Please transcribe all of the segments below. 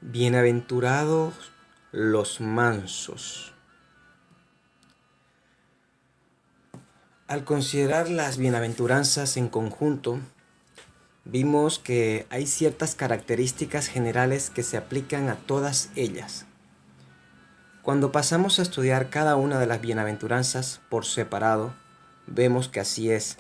Bienaventurados los mansos. Al considerar las bienaventuranzas en conjunto, vimos que hay ciertas características generales que se aplican a todas ellas. Cuando pasamos a estudiar cada una de las bienaventuranzas por separado, vemos que así es.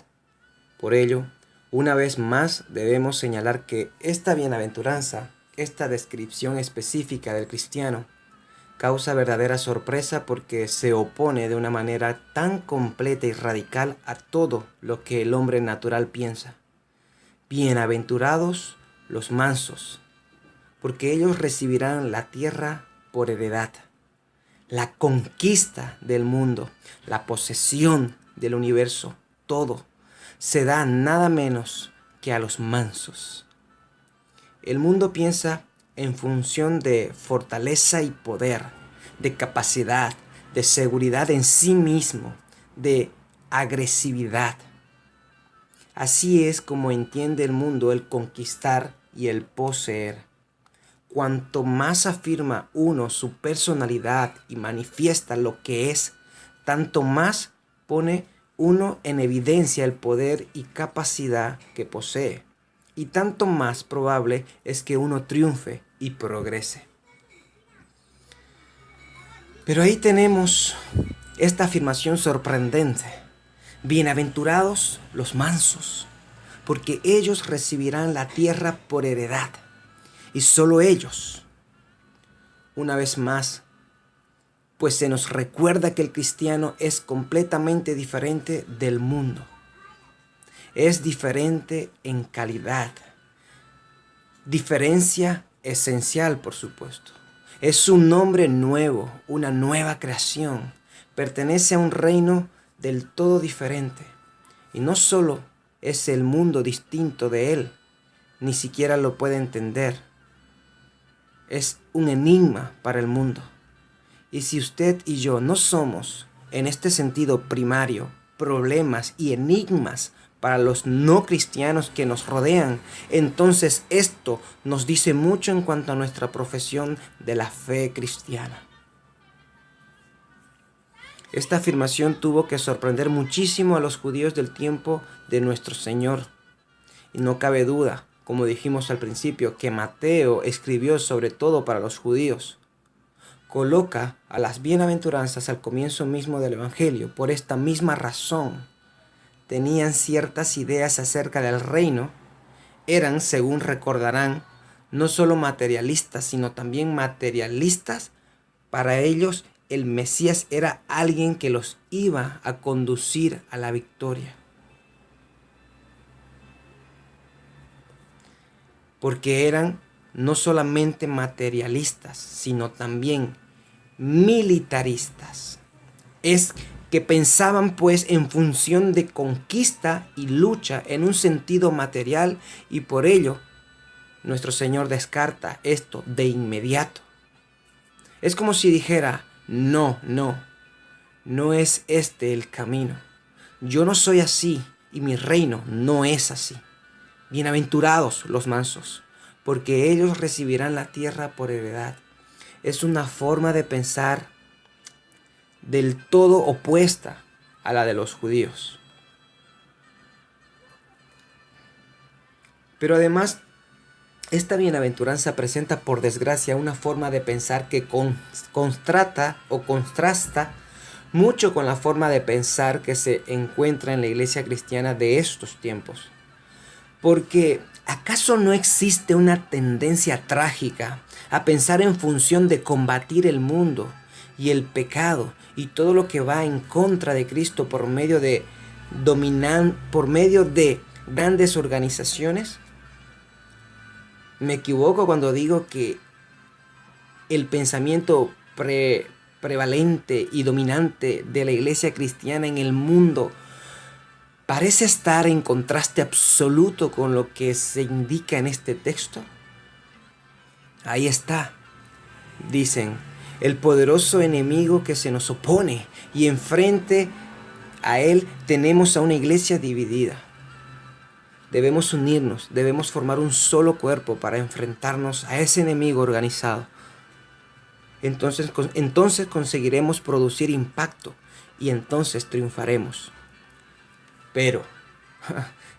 Por ello, una vez más debemos señalar que esta bienaventuranza, esta descripción específica del cristiano, causa verdadera sorpresa porque se opone de una manera tan completa y radical a todo lo que el hombre natural piensa. Bienaventurados los mansos, porque ellos recibirán la tierra por heredad, la conquista del mundo, la posesión del universo, todo se da nada menos que a los mansos. El mundo piensa en función de fortaleza y poder, de capacidad, de seguridad en sí mismo, de agresividad. Así es como entiende el mundo el conquistar y el poseer. Cuanto más afirma uno su personalidad y manifiesta lo que es, tanto más pone uno en evidencia el poder y capacidad que posee. Y tanto más probable es que uno triunfe y progrese. Pero ahí tenemos esta afirmación sorprendente. Bienaventurados los mansos, porque ellos recibirán la tierra por heredad. Y solo ellos. Una vez más, pues se nos recuerda que el cristiano es completamente diferente del mundo. Es diferente en calidad. Diferencia esencial, por supuesto. Es un nombre nuevo, una nueva creación. Pertenece a un reino del todo diferente. Y no solo es el mundo distinto de él, ni siquiera lo puede entender. Es un enigma para el mundo. Y si usted y yo no somos, en este sentido primario, problemas y enigmas para los no cristianos que nos rodean, entonces esto nos dice mucho en cuanto a nuestra profesión de la fe cristiana. Esta afirmación tuvo que sorprender muchísimo a los judíos del tiempo de nuestro Señor. Y no cabe duda, como dijimos al principio, que Mateo escribió sobre todo para los judíos. Coloca a las bienaventuranzas al comienzo mismo del Evangelio por esta misma razón. Tenían ciertas ideas acerca del reino, eran, según recordarán, no solo materialistas, sino también materialistas. Para ellos, el Mesías era alguien que los iba a conducir a la victoria. Porque eran no solamente materialistas, sino también militaristas. Es que pensaban pues en función de conquista y lucha en un sentido material, y por ello nuestro Señor descarta esto de inmediato. Es como si dijera, no es este el camino. Yo no soy así y mi reino no es así. Bienaventurados los mansos, porque ellos recibirán la tierra por heredad. Es una forma de pensar del todo opuesta a la de los judíos. Pero además, esta bienaventuranza presenta por desgracia una forma de pensar que contrasta mucho con la forma de pensar que se encuentra en la iglesia cristiana de estos tiempos. Porque ¿acaso no existe una tendencia trágica a pensar en función de combatir el mundo y el pecado y todo lo que va en contra de Cristo por medio de grandes organizaciones? Me equivoco cuando digo que el pensamiento prevalente y dominante de la iglesia cristiana en el mundo parece estar en contraste absoluto con lo que se indica en este texto. Ahí está, dicen, el poderoso enemigo que se nos opone, y enfrente a él tenemos a una iglesia dividida. Debemos unirnos, debemos formar un solo cuerpo para enfrentarnos a ese enemigo organizado. Entonces conseguiremos producir impacto y entonces triunfaremos. Pero,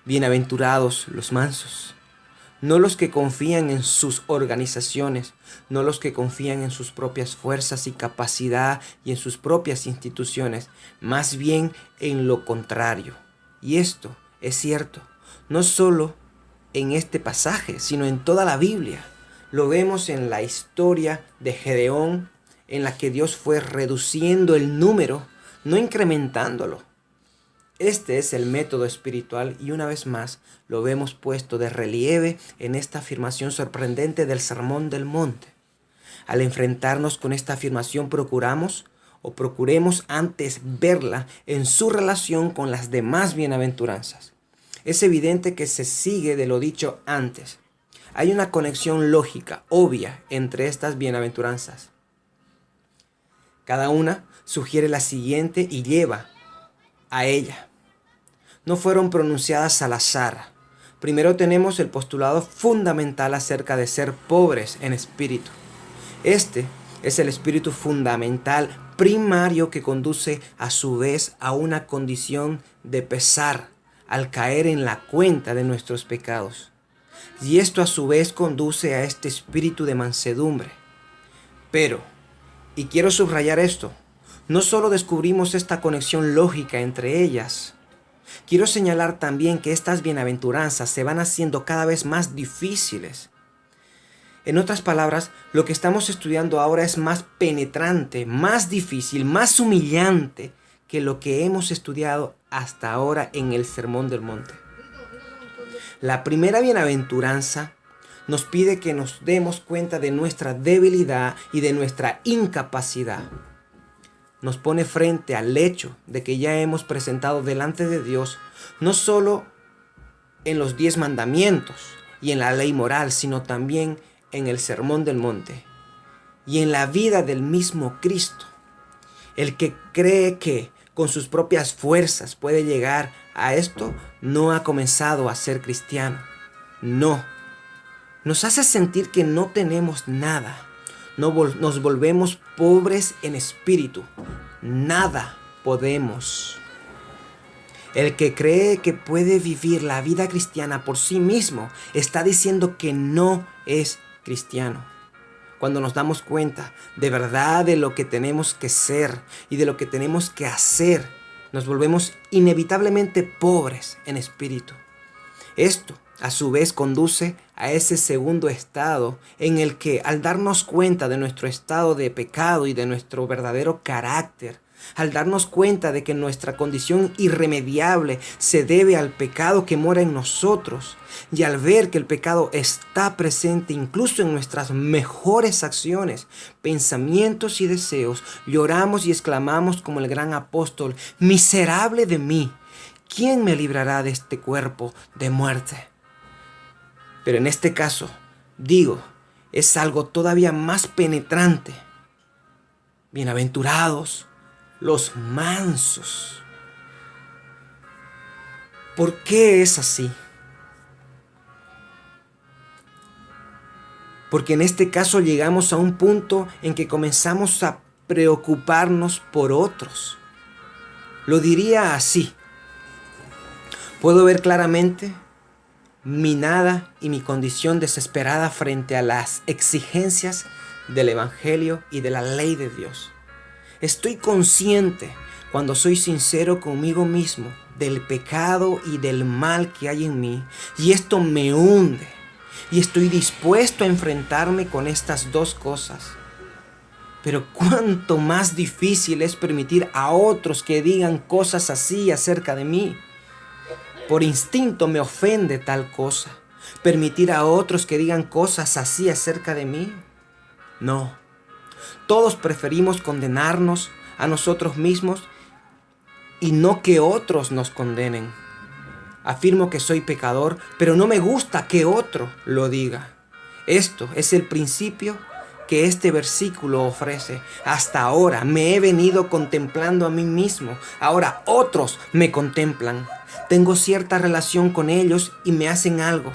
bienaventurados los mansos, no los que confían en sus organizaciones, no los que confían en sus propias fuerzas y capacidad y en sus propias instituciones, más bien en lo contrario. Y esto es cierto, no solo en este pasaje, sino en toda la Biblia. Lo vemos en la historia de Gedeón, en la que Dios fue reduciendo el número, no incrementándolo. Este es el método espiritual y una vez más lo vemos puesto de relieve en esta afirmación sorprendente del Sermón del Monte. Al enfrentarnos con esta afirmación procuremos antes verla en su relación con las demás bienaventuranzas. Es evidente que se sigue de lo dicho antes. Hay una conexión lógica, obvia, entre estas bienaventuranzas. Cada una sugiere la siguiente y lleva a ella. No fueron pronunciadas al azar. Primero tenemos el postulado fundamental acerca de ser pobres en espíritu. Este es el espíritu fundamental primario que conduce a su vez a una condición de pesar al caer en la cuenta de nuestros pecados. Y esto a su vez conduce a este espíritu de mansedumbre. Pero, y quiero subrayar esto, no solo descubrimos esta conexión lógica entre ellas, quiero señalar también que estas bienaventuranzas se van haciendo cada vez más difíciles. En otras palabras, lo que estamos estudiando ahora es más penetrante, más difícil, más humillante que lo que hemos estudiado hasta ahora en el Sermón del Monte. La primera bienaventuranza nos pide que nos demos cuenta de nuestra debilidad y de nuestra incapacidad. Nos pone frente al hecho de que ya hemos presentado delante de Dios, no solo en los 10 mandamientos y en la ley moral, sino también en el Sermón del Monte y en la vida del mismo Cristo. El que cree que con sus propias fuerzas puede llegar a esto, no ha comenzado a ser cristiano. No. Nos hace sentir que no tenemos nada. Nos volvemos pobres en espíritu. Nada podemos. El que cree que puede vivir la vida cristiana por sí mismo está diciendo que no es cristiano. Cuando nos damos cuenta de verdad de lo que tenemos que ser y de lo que tenemos que hacer, nos volvemos inevitablemente pobres en espíritu. Esto, a su vez, conduce a ese segundo estado en el que, al darnos cuenta de nuestro estado de pecado y de nuestro verdadero carácter, al darnos cuenta de que nuestra condición irremediable se debe al pecado que mora en nosotros, y al ver que el pecado está presente incluso en nuestras mejores acciones, pensamientos y deseos, lloramos y exclamamos como el gran apóstol: miserable de mí, ¿quién me librará de este cuerpo de muerte? Pero en este caso, digo, es algo todavía más penetrante. Bienaventurados los mansos. ¿Por qué es así? Porque en este caso llegamos a un punto en que comenzamos a preocuparnos por otros. Lo diría así. Puedo ver claramente mi nada y mi condición desesperada frente a las exigencias del Evangelio y de la ley de Dios. Estoy consciente, cuando soy sincero conmigo mismo, del pecado y del mal que hay en mí, y esto me hunde, y estoy dispuesto a enfrentarme con estas dos cosas. Pero cuánto más difícil es permitir a otros que digan cosas así acerca de mí. Por instinto me ofende tal cosa. Permitir a otros que digan cosas así acerca de mí. No. Todos preferimos condenarnos a nosotros mismos y no que otros nos condenen. Afirmo que soy pecador, pero no me gusta que otro lo diga. Esto es el principio que este versículo ofrece. Hasta ahora me he venido contemplando a mí mismo. Ahora otros me contemplan. Tengo cierta relación con ellos y me hacen algo.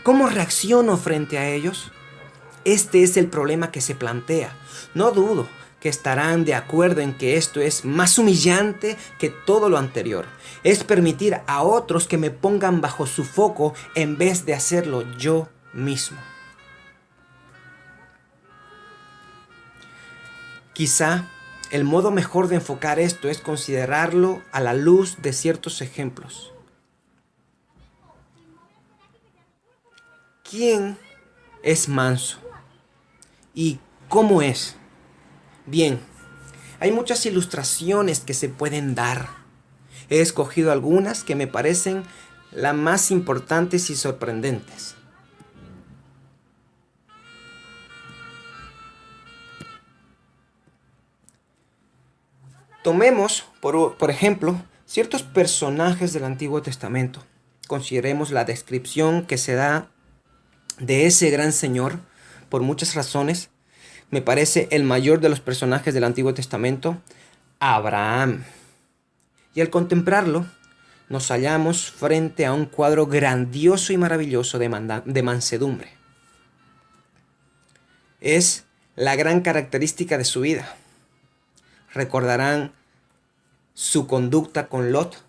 ¿Cómo reacciono frente a ellos? Este es el problema que se plantea. No dudo que estarán de acuerdo en que esto es más humillante que todo lo anterior. Es permitir a otros que me pongan bajo su foco en vez de hacerlo yo mismo. Quizá el modo mejor de enfocar esto es considerarlo a la luz de ciertos ejemplos. ¿Quién es manso? ¿Y cómo es? Bien, hay muchas ilustraciones que se pueden dar. He escogido algunas que me parecen las más importantes y sorprendentes. Tomemos, por ejemplo, ciertos personajes del Antiguo Testamento. Consideremos la descripción que se da de ese gran señor por muchas razones. Me parece el mayor de los personajes del Antiguo Testamento, Abraham. Y al contemplarlo, nos hallamos frente a un cuadro grandioso y maravilloso de mansedumbre. Es la gran característica de su vida. Recordarán su conducta con Lot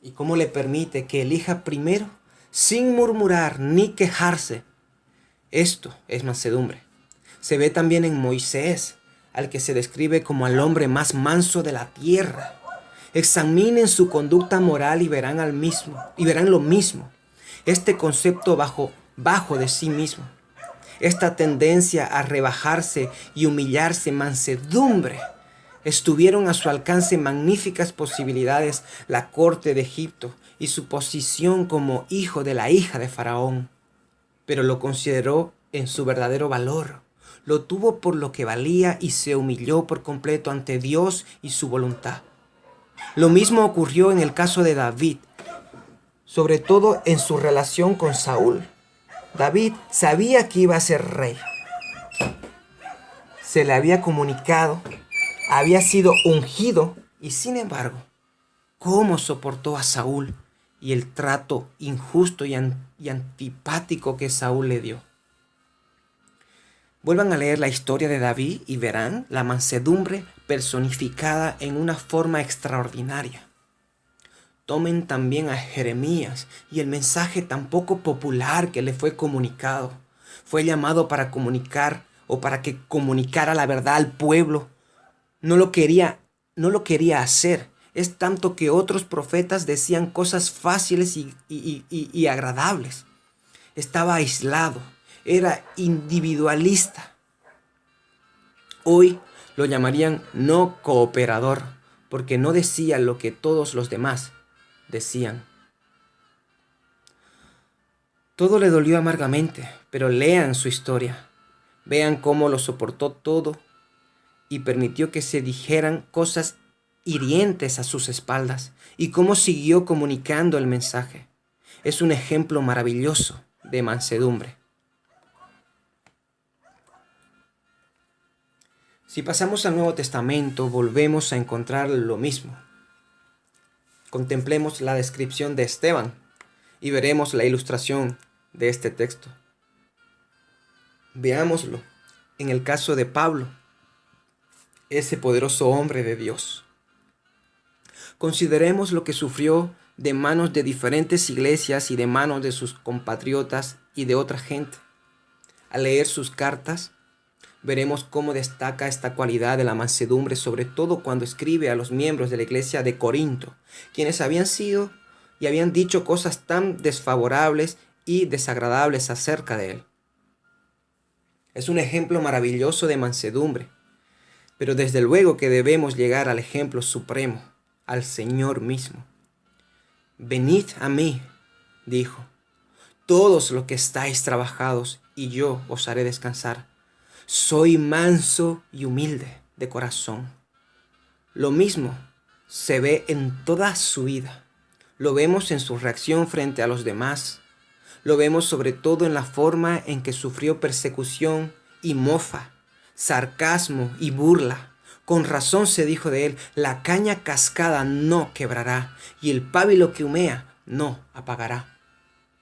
y cómo le permite que elija primero sin murmurar ni quejarse. Esto es mansedumbre. Se ve también en Moisés, al que se describe como al hombre más manso de la tierra. Examinen su conducta moral y verán lo mismo. Este concepto bajo de sí mismo. Esta tendencia a rebajarse y humillarse, mansedumbre. Estuvieron a su alcance magníficas posibilidades la corte de Egipto y su posición como hijo de la hija de Faraón. Pero lo consideró en su verdadero valor. Lo tuvo por lo que valía y se humilló por completo ante Dios y su voluntad. Lo mismo ocurrió en el caso de David, sobre todo en su relación con Saúl. David sabía que iba a ser rey. Se le había comunicado, había sido ungido y sin embargo, ¿cómo soportó a Saúl y el trato injusto y antipático que Saúl le dio? Vuelvan a leer la historia de David y verán la mansedumbre personificada en una forma extraordinaria. Tomen también a Jeremías y el mensaje tan poco popular que le fue comunicado. Fue llamado para comunicar o para que comunicara la verdad al pueblo. No lo quería hacer. Es tanto que otros profetas decían cosas fáciles y agradables. Estaba aislado. Era individualista. Hoy lo llamarían no cooperador, porque no decía lo que todos los demás decían. Todo le dolió amargamente, pero lean su historia. Vean cómo lo soportó todo y permitió que se dijeran cosas hirientes a sus espaldas y cómo siguió comunicando el mensaje. Es un ejemplo maravilloso de mansedumbre. Si pasamos al Nuevo Testamento, volvemos a encontrar lo mismo. Contemplemos la descripción de Esteban y veremos la ilustración de este texto. Veámoslo en el caso de Pablo, ese poderoso hombre de Dios. Consideremos lo que sufrió de manos de diferentes iglesias y de manos de sus compatriotas y de otra gente. Al leer sus cartas, veremos cómo destaca esta cualidad de la mansedumbre, sobre todo cuando escribe a los miembros de la iglesia de Corinto, quienes habían sido y habían dicho cosas tan desfavorables y desagradables acerca de él. Es un ejemplo maravilloso de mansedumbre, pero desde luego que debemos llegar al ejemplo supremo, al Señor mismo. Venid a mí, dijo, todos los que estáis trabajados, y yo os haré descansar. Soy manso y humilde de corazón. Lo mismo se ve en toda su vida. Lo vemos en su reacción frente a los demás. Lo vemos sobre todo en la forma en que sufrió persecución y mofa. sarcasmo y burla. Con razón se dijo de él, la caña cascada no quebrará y el pábilo que humea no apagará.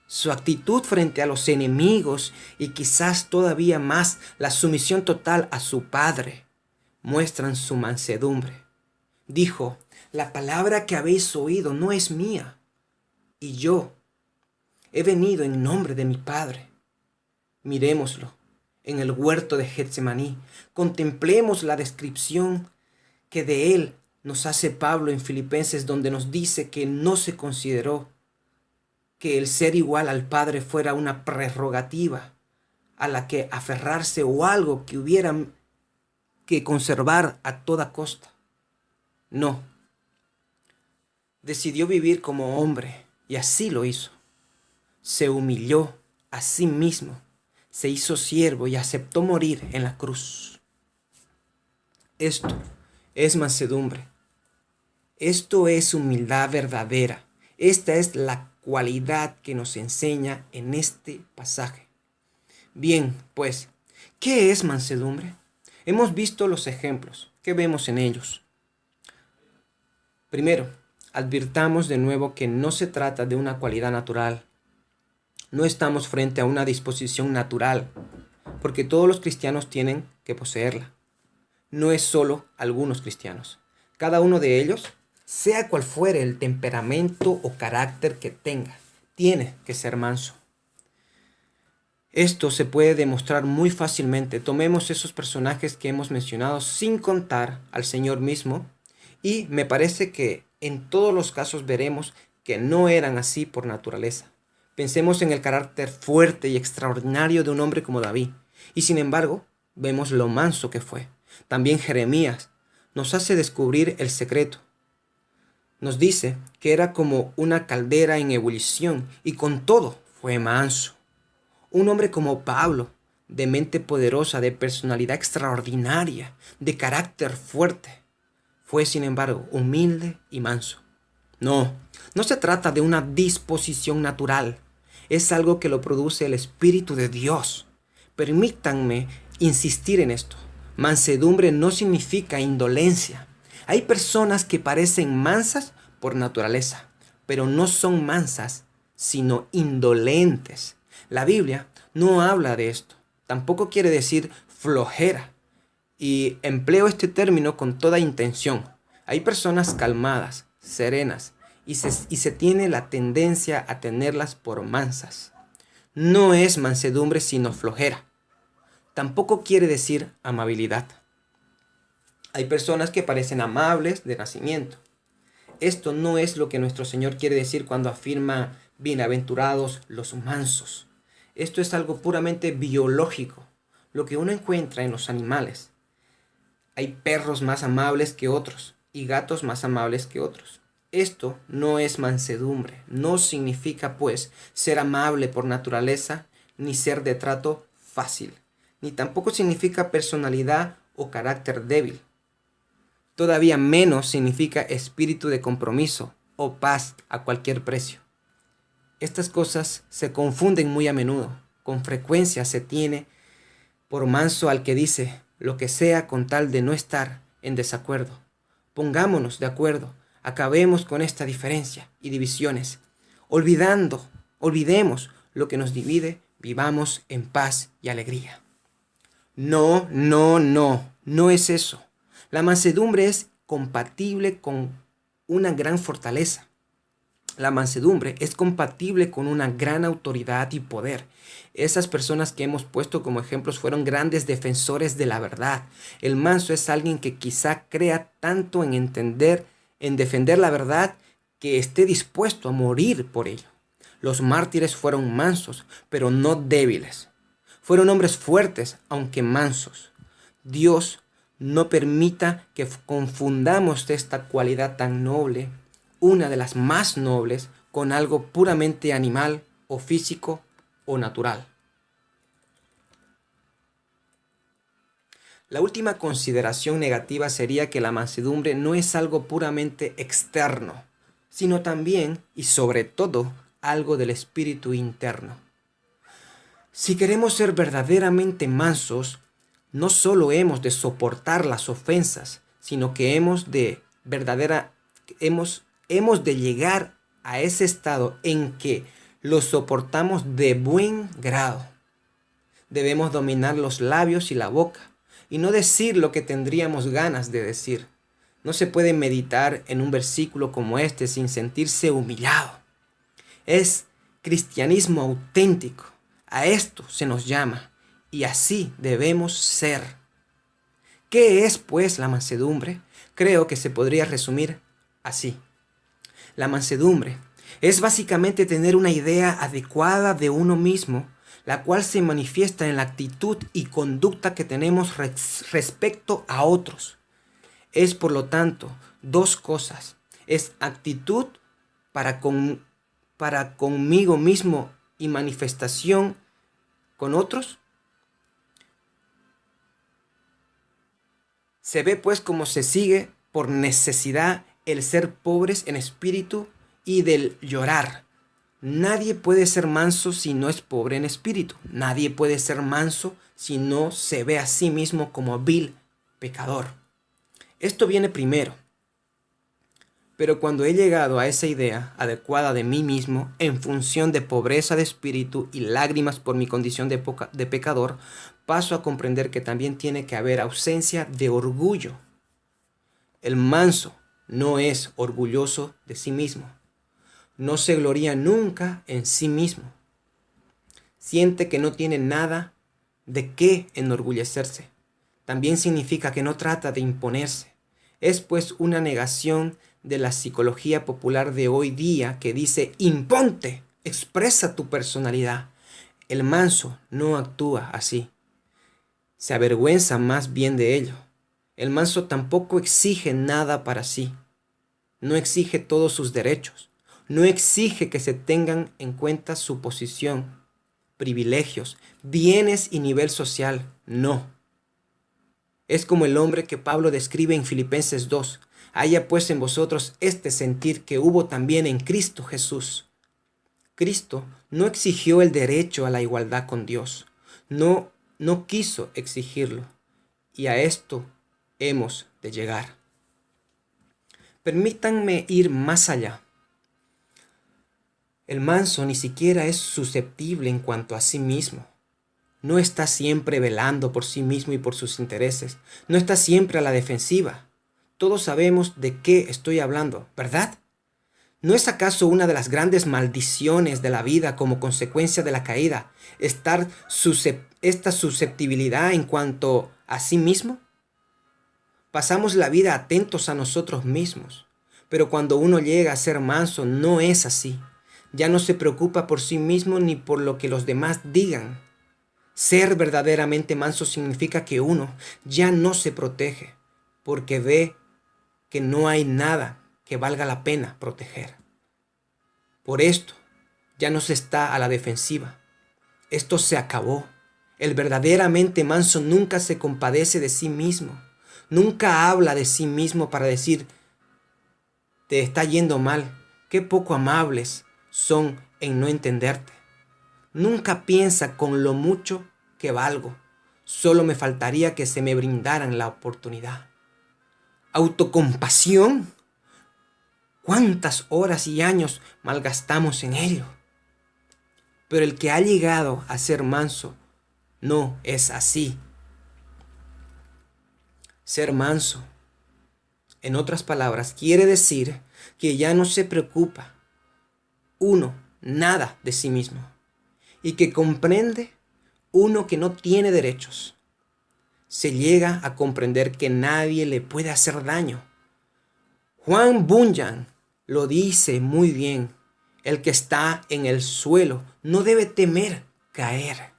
Su actitud frente a los enemigos y quizás todavía más la sumisión total a su padre muestran su mansedumbre. Dijo, la palabra que habéis oído no es mía, y yo he venido en nombre de mi Padre. Miremoslo en el huerto de Getsemaní. Contemplemos la descripción que de él nos hace Pablo en Filipenses, donde nos dice que no se consideró que el ser igual al Padre fuera una prerrogativa a la que aferrarse o algo que hubiera que conservar a toda costa. No. Decidió vivir como hombre y así lo hizo. Se humilló a sí mismo, se hizo siervo y aceptó morir en la cruz. Esto es mansedumbre. Esto es humildad verdadera. Esta es la cualidad que nos enseña en este pasaje. Bien, pues, ¿qué es mansedumbre? Hemos visto los ejemplos. ¿Qué vemos en ellos? Primero, advirtamos de nuevo que no se trata de una cualidad natural. No estamos frente a una disposición natural, porque todos los cristianos tienen que poseerla. No es solo algunos cristianos. Cada uno de ellos, sea cual fuere el temperamento o carácter que tenga, tiene que ser manso. Esto se puede demostrar muy fácilmente. Tomemos esos personajes que hemos mencionado sin contar al Señor mismo, y me parece que en todos los casos veremos que no eran así por naturaleza. Pensemos en el carácter fuerte y extraordinario de un hombre como David, y sin embargo vemos lo manso que fue. También Jeremías nos hace descubrir el secreto. Nos dice que era como una caldera en ebullición y con todo fue manso. Un hombre como Pablo, de mente poderosa, de personalidad extraordinaria, de carácter fuerte, fue sin embargo humilde y manso. No se trata de una disposición natural. Es algo que lo produce el Espíritu de Dios. Permítanme insistir en esto. Mansedumbre no significa indolencia. Hay personas que parecen mansas por naturaleza, pero no son mansas, sino indolentes. La Biblia no habla de esto. Tampoco quiere decir flojera. Y empleo este término con toda intención. Hay personas calmadas, serenas, y se tiene la tendencia a tenerlas por mansas. No es mansedumbre sino flojera. Tampoco quiere decir amabilidad. Hay personas que parecen amables de nacimiento. Esto no es lo que nuestro Señor quiere decir cuando afirma bienaventurados los mansos. Esto es algo puramente biológico, lo que uno encuentra en los animales. Hay perros más amables que otros y gatos más amables que otros. Esto no es mansedumbre. No significa, pues, ser amable por naturaleza, ni ser de trato fácil, ni tampoco significa personalidad o carácter débil. Todavía menos significa espíritu de compromiso o paz a cualquier precio. Estas cosas se confunden muy a menudo. Con frecuencia se tiene por manso al que dice lo que sea con tal de no estar en desacuerdo. Pongámonos de acuerdo, acabemos con esta diferencia y divisiones. Olvidemos lo que nos divide, vivamos en paz y alegría. No es eso. La mansedumbre es compatible con una gran fortaleza. La mansedumbre es compatible con una gran autoridad y poder. Esas personas que hemos puesto como ejemplos fueron grandes defensores de la verdad. El manso es alguien que quizá crea tanto en defender la verdad, que esté dispuesto a morir por ello. Los mártires fueron mansos, pero no débiles. Fueron hombres fuertes, aunque mansos. Dios no permita que confundamos esta cualidad tan noble, una de las más nobles, con algo puramente animal o físico o natural. La última consideración negativa sería que la mansedumbre no es algo puramente externo, sino también y sobre todo algo del espíritu interno. Si queremos ser verdaderamente mansos, no solo hemos de soportar las ofensas, sino que hemos de llegar a ese estado en que lo soportamos de buen grado. Debemos dominar los labios y la boca y no decir lo que tendríamos ganas de decir. No se puede meditar en un versículo como este sin sentirse humillado. Es cristianismo auténtico. A esto se nos llama y así debemos ser. ¿Qué es, pues, la mansedumbre? Creo que se podría resumir así. La mansedumbre es básicamente tener una idea adecuada de uno mismo, la cual se manifiesta en la actitud y conducta que tenemos respecto a otros. Es, por lo tanto, dos cosas. Es actitud para conmigo mismo y manifestación con otros. Se ve pues como se sigue por necesidad el ser pobres en espíritu y del llorar. Nadie puede ser manso si no es pobre en espíritu. Nadie puede ser manso si no se ve a sí mismo como vil pecador. Esto viene primero. Pero cuando he llegado a esa idea adecuada de mí mismo, en función de pobreza de espíritu y lágrimas por mi condición de pecador, paso a comprender que también tiene que haber ausencia de orgullo. El manso no es orgulloso de sí mismo. No se gloria nunca en sí mismo. Siente que no tiene nada de qué enorgullecerse. También significa que no trata de imponerse. Es pues una negación de la psicología popular de hoy día que dice: imponte, expresa tu personalidad. El manso no actúa así. Se avergüenza más bien de ello. El manso tampoco exige nada para sí. No exige todos sus derechos. No exige que se tengan en cuenta su posición, privilegios, bienes y nivel social. No. Es como el hombre que Pablo describe en Filipenses 2. Haya pues en vosotros este sentir que hubo también en Cristo Jesús. Cristo no exigió el derecho a la igualdad con Dios. No quiso exigirlo. Y a esto hemos de llegar. Permítanme ir más allá. El manso ni siquiera es susceptible en cuanto a sí mismo. No está siempre velando por sí mismo y por sus intereses. No está siempre a la defensiva. Todos sabemos de qué estoy hablando, ¿verdad? ¿No es acaso una de las grandes maldiciones de la vida como consecuencia de la caída esta susceptibilidad en cuanto a sí mismo? Pasamos la vida atentos a nosotros mismos, pero cuando uno llega a ser manso no es así. Ya no se preocupa por sí mismo ni por lo que los demás digan. Ser verdaderamente manso significa que uno ya no se protege, porque ve que no hay nada que valga la pena proteger. Por esto, ya no se está a la defensiva. Esto se acabó. El verdaderamente manso nunca se compadece de sí mismo. Nunca habla de sí mismo para decir: te está yendo mal, qué poco amables son en no entenderte. Nunca piensa con lo mucho que valgo. Solo me faltaría que se me brindaran la oportunidad. Autocompasión. ¿Cuántas horas y años malgastamos en ello? Pero el que ha llegado a ser manso no es así. Ser manso, en otras palabras, quiere decir que ya no se preocupa nada de sí mismo y que comprende que no tiene derechos. Se llega a comprender que nadie le puede hacer daño. Juan Bunyan lo dice muy bien: el que está en el suelo no debe temer caer.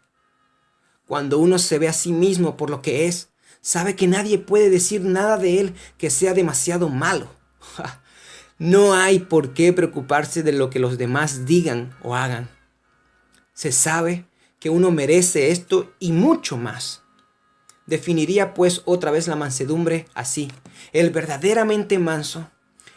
Cuando uno se ve a sí mismo por lo que es, sabe que nadie puede decir nada de él que sea demasiado malo. No hay por qué preocuparse de lo que los demás digan o hagan. Se sabe que uno merece esto y mucho más. Definiría pues otra vez la mansedumbre así: el verdaderamente manso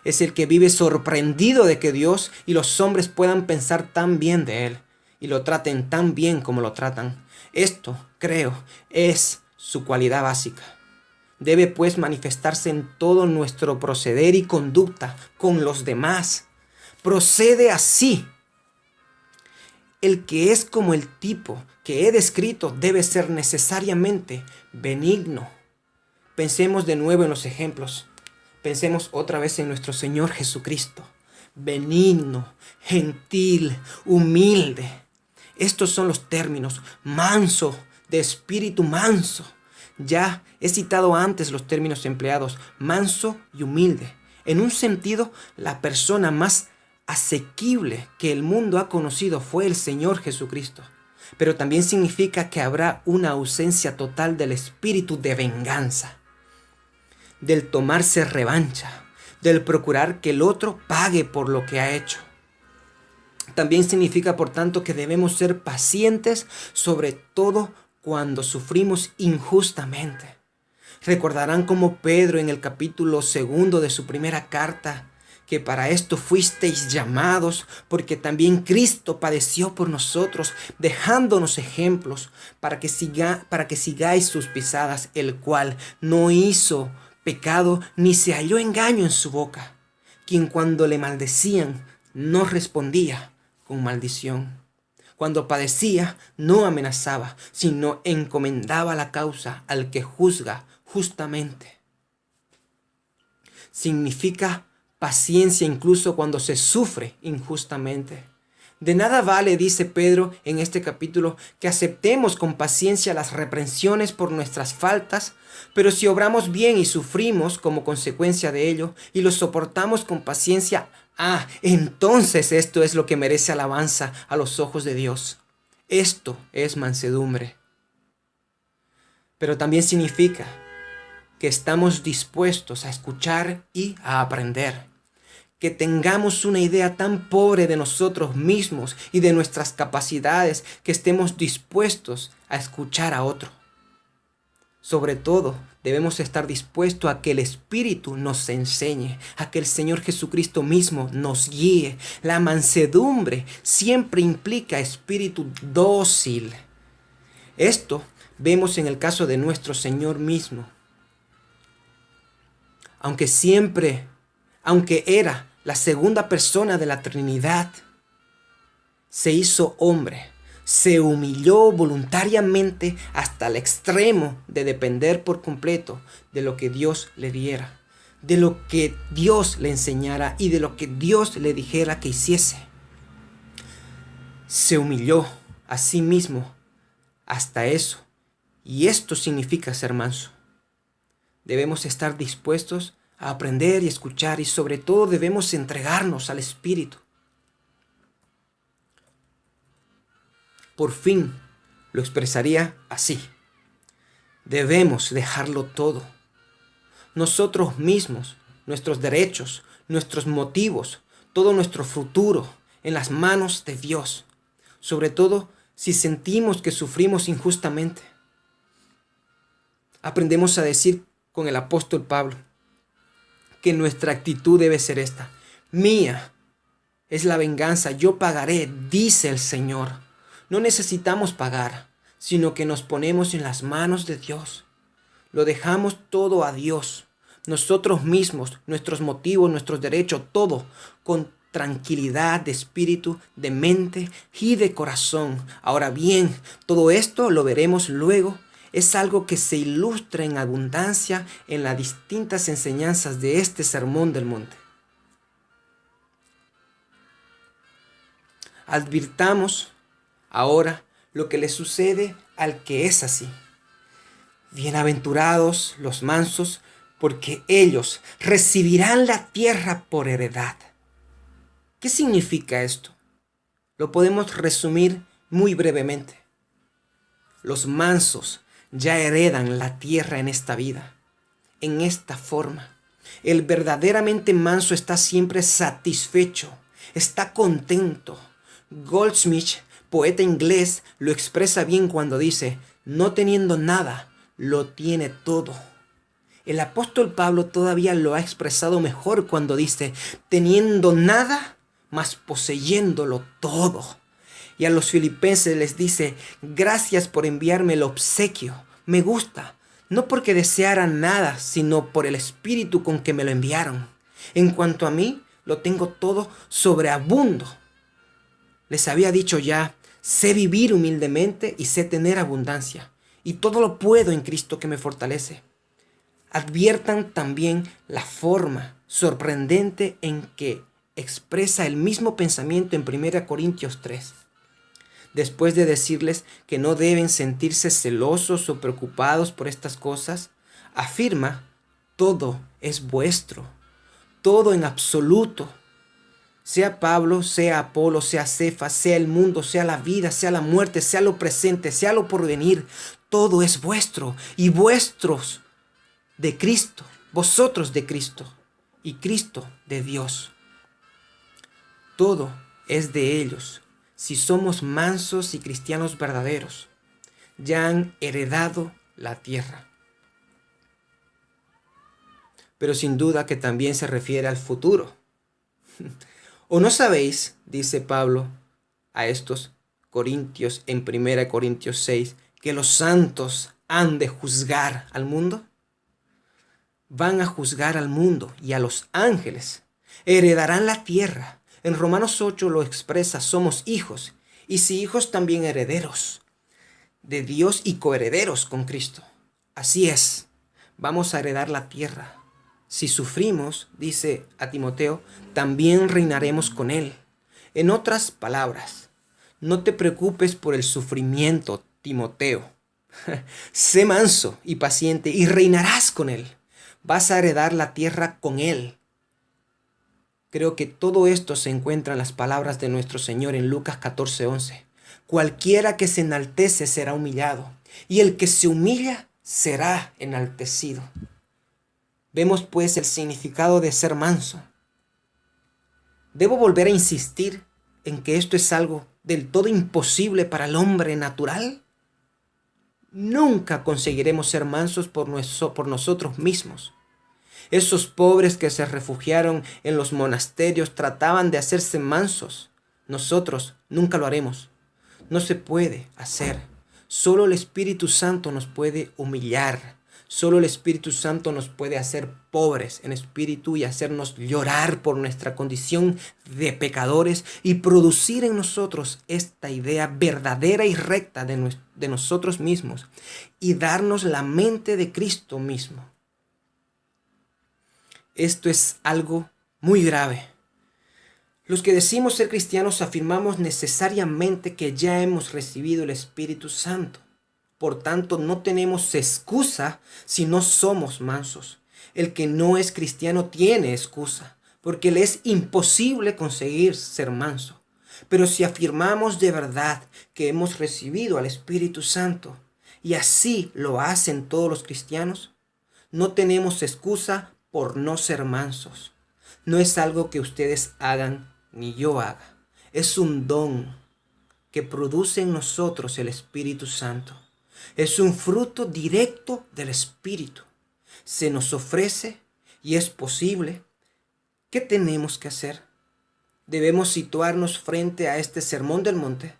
es el que vive sorprendido de que Dios y los hombres puedan pensar tan bien de él y lo traten tan bien como lo tratan. Esto, creo, es su cualidad básica. Debe pues manifestarse en todo nuestro proceder y conducta con los demás. Procede así. El que es como el tipo que he descrito debe ser necesariamente benigno. Pensemos de nuevo en los ejemplos. Pensemos otra vez en nuestro Señor Jesucristo. Benigno, gentil, humilde. Estos son los términos. Manso, de espíritu manso. Ya he citado antes los términos empleados, manso y humilde. En un sentido, la persona más asequible que el mundo ha conocido fue el Señor Jesucristo. Pero también significa que habrá una ausencia total del espíritu de venganza, del tomarse revancha, del procurar que el otro pague por lo que ha hecho. También significa, por tanto, que debemos ser pacientes, sobre todo cuando sufrimos injustamente. Recordarán como Pedro en el capítulo 2 de su primera carta, que para esto fuisteis llamados, porque también Cristo padeció por nosotros, dejándonos ejemplos para que sigáis sus pisadas, el cual no hizo pecado ni se halló engaño en su boca, quien cuando le maldecían no respondía con maldición. Cuando padecía no amenazaba, sino encomendaba la causa al que juzga justamente. Significa paciencia incluso cuando se sufre injustamente. De nada vale, dice Pedro en este capítulo, que aceptemos con paciencia las reprensiones por nuestras faltas, pero si obramos bien y sufrimos como consecuencia de ello y lo soportamos con paciencia, entonces esto es lo que merece alabanza a los ojos de Dios. Esto es mansedumbre. Pero también significa que estamos dispuestos a escuchar y a aprender. Que tengamos una idea tan pobre de nosotros mismos y de nuestras capacidades que estemos dispuestos a escuchar a otro. Sobre todo, debemos estar dispuestos a que el Espíritu nos enseñe, a que el Señor Jesucristo mismo nos guíe. La mansedumbre siempre implica espíritu dócil. Esto vemos en el caso de nuestro Señor mismo. Aunque era la segunda persona de la Trinidad, se hizo hombre, se humilló voluntariamente hasta el extremo de depender por completo de lo que Dios le diera, de lo que Dios le enseñara y de lo que Dios le dijera que hiciese. Se humilló a sí mismo hasta eso, y esto significa ser manso. Debemos estar dispuestos a aprender y escuchar, y sobre todo debemos entregarnos al Espíritu. Por fin lo expresaría así: debemos dejarlo todo. Nosotros mismos, nuestros derechos, nuestros motivos, todo nuestro futuro en las manos de Dios. Sobre todo si sentimos que sufrimos injustamente. Aprendemos a decir con el apóstol Pablo que nuestra actitud debe ser esta: mía es la venganza, yo pagaré, dice el Señor. No necesitamos pagar, sino que nos ponemos en las manos de Dios. Lo dejamos todo a Dios. Nosotros mismos, nuestros motivos, nuestros derechos, todo, con tranquilidad de espíritu, de mente y de corazón. Ahora bien, todo esto lo veremos luego. Es algo que se ilustra en abundancia en las distintas enseñanzas de este Sermón del Monte. Advirtamos ahora lo que le sucede al que es así. Bienaventurados los mansos, porque ellos recibirán la tierra por heredad. ¿Qué significa esto? Lo podemos resumir muy brevemente. Los mansos ya heredan la tierra en esta vida, en esta forma. El verdaderamente manso está siempre satisfecho, está contento. Goldsmith, poeta inglés, lo expresa bien cuando dice: no teniendo nada, lo tiene todo. El apóstol Pablo todavía lo ha expresado mejor cuando dice: teniendo nada, mas poseyéndolo todo. Y a los filipenses les dice: gracias por enviarme el obsequio, me gusta, no porque deseara nada, sino por el espíritu con que me lo enviaron. En cuanto a mí, lo tengo todo sobreabundo. Les había dicho ya, sé vivir humildemente y sé tener abundancia, y todo lo puedo en Cristo que me fortalece. Adviertan también la forma sorprendente en que expresa el mismo pensamiento en 1 Corintios 3. Después de decirles que no deben sentirse celosos o preocupados por estas cosas, afirma, todo es vuestro, todo en absoluto. Sea Pablo, sea Apolo, sea Cefas, sea el mundo, sea la vida, sea la muerte, sea lo presente, sea lo porvenir, todo es vuestro y vuestros de Cristo, vosotros de Cristo y Cristo de Dios. Todo es de ellos. Si somos mansos y cristianos verdaderos, ya han heredado la tierra. Pero sin duda que también se refiere al futuro. ¿O no sabéis, dice Pablo a estos corintios en 1 Corintios 6, que los santos han de juzgar al mundo? Van a juzgar al mundo y a los ángeles. Heredarán la tierra. En Romanos 8 lo expresa, somos hijos, y si hijos también herederos de Dios y coherederos con Cristo. Así es, vamos a heredar la tierra. Si sufrimos, dice a Timoteo, también reinaremos con él. En otras palabras, no te preocupes por el sufrimiento, Timoteo. Sé manso y paciente y reinarás con él. Vas a heredar la tierra con él. Creo que todo esto se encuentra en las palabras de nuestro Señor en Lucas 14:11. Cualquiera que se enaltece será humillado, y el que se humilla será enaltecido. Vemos pues el significado de ser manso. ¿Debo volver a insistir en que esto es algo del todo imposible para el hombre natural? Nunca conseguiremos ser mansos por nosotros mismos. Esos pobres que se refugiaron en los monasterios trataban de hacerse mansos. Nosotros nunca lo haremos. No se puede hacer. Solo el Espíritu Santo nos puede humillar. Solo el Espíritu Santo nos puede hacer pobres en espíritu y hacernos llorar por nuestra condición de pecadores y producir en nosotros esta idea verdadera y recta de nosotros mismos y darnos la mente de Cristo mismo. Esto es algo muy grave. Los que decimos ser cristianos afirmamos necesariamente que ya hemos recibido el Espíritu Santo. Por tanto, no tenemos excusa si no somos mansos. El que no es cristiano tiene excusa, porque le es imposible conseguir ser manso. Pero si afirmamos de verdad que hemos recibido al Espíritu Santo, y así lo hacen todos los cristianos, no tenemos excusa por no ser mansos. No es algo que ustedes hagan ni yo haga. Es un don que produce en nosotros el Espíritu Santo. Es un fruto directo del Espíritu. Se nos ofrece y es posible. ¿Qué tenemos que hacer? Debemos situarnos frente a este sermón del monte.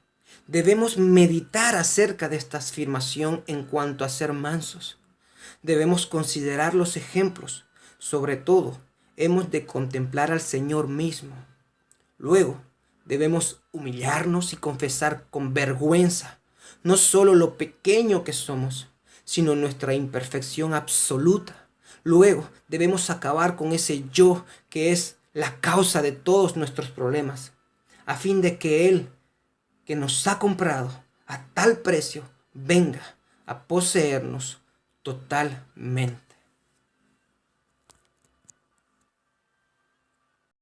Debemos meditar acerca de esta afirmación en cuanto a ser mansos. Debemos considerar los ejemplos. Sobre todo, hemos de contemplar al Señor mismo. Luego, debemos humillarnos y confesar con vergüenza no solo lo pequeño que somos, sino nuestra imperfección absoluta. Luego, debemos acabar con ese yo que es la causa de todos nuestros problemas, a fin de que Él, que nos ha comprado a tal precio, venga a poseernos totalmente.